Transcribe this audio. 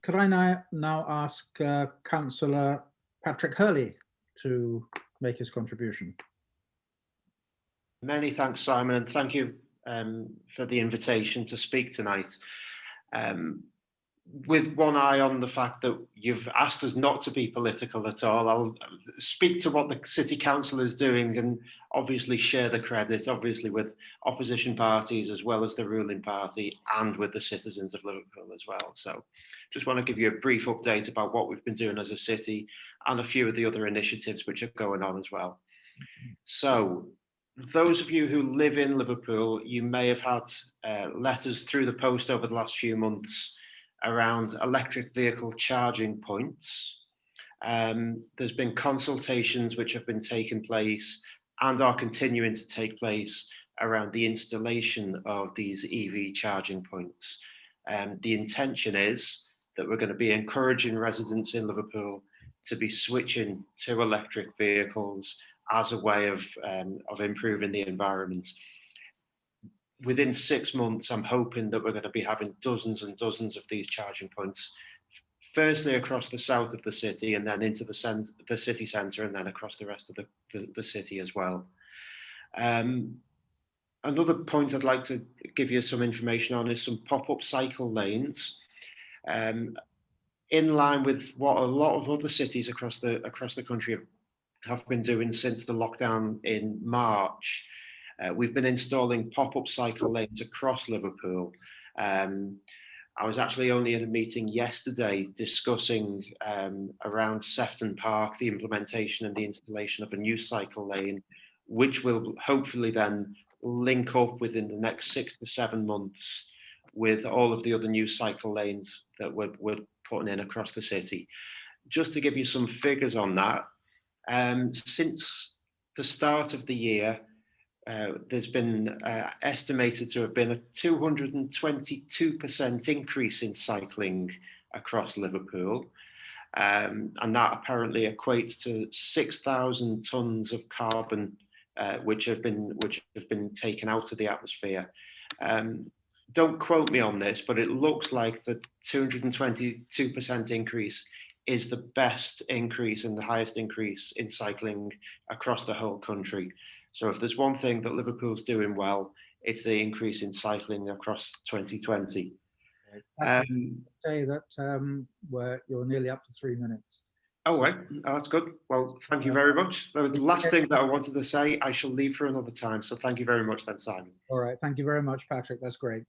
Could I now ask Councillor Patrick Hurley to make his contribution? Many thanks, Simon, and thank you for the invitation to speak tonight. With one eye on the fact that you've asked us not to be political at all, I'll speak to what the City Council is doing and obviously share the credit, obviously with opposition parties as well as the ruling party and with the citizens of Liverpool as well. So just want to give you a brief update about what we've been doing as a city and a few of the other initiatives which are going on as well. So those of you who live in Liverpool, you may have had letters through the post over the last few months around electric vehicle charging points. There's been consultations which have been taking place and are continuing to take place around the installation of these EV charging points. The intention is that we're going to be encouraging residents in Liverpool to be switching to electric vehicles as a way of improving the environment. Within 6 months, I'm hoping that we're going to be having dozens and dozens of these charging points, firstly across the south of the city and then into the city centre and then across the rest of the city as well. Another point I'd like to give you some information on is some pop-up cycle lanes. In line with what a lot of other cities across the country have been doing since the lockdown in March, we've been installing pop-up cycle lanes across Liverpool. I was actually only in a meeting yesterday discussing around Sefton Park, the implementation and the installation of a new cycle lane, which will hopefully then link up within the next 6 to 7 months with all of the other new cycle lanes that we're putting in across the city. Just to give you some figures on that, since the start of the year, there's been estimated to have been a 222% increase in cycling across Liverpool. And that apparently equates to 6,000 tons of carbon which have been taken out of the atmosphere. Don't quote me on this, but it looks like the 222% increase is the best increase and the highest increase in cycling across the whole country. So if there's one thing that Liverpool's doing well, it's the increase in cycling across 2020. Say that you're nearly up to 3 minutes. Oh, right. Oh, that's good. Well, thank you very much. The last thing that I wanted to say, I shall leave for another time. So thank you very much then, Simon. All right. Thank you very much, Patrick. That's great.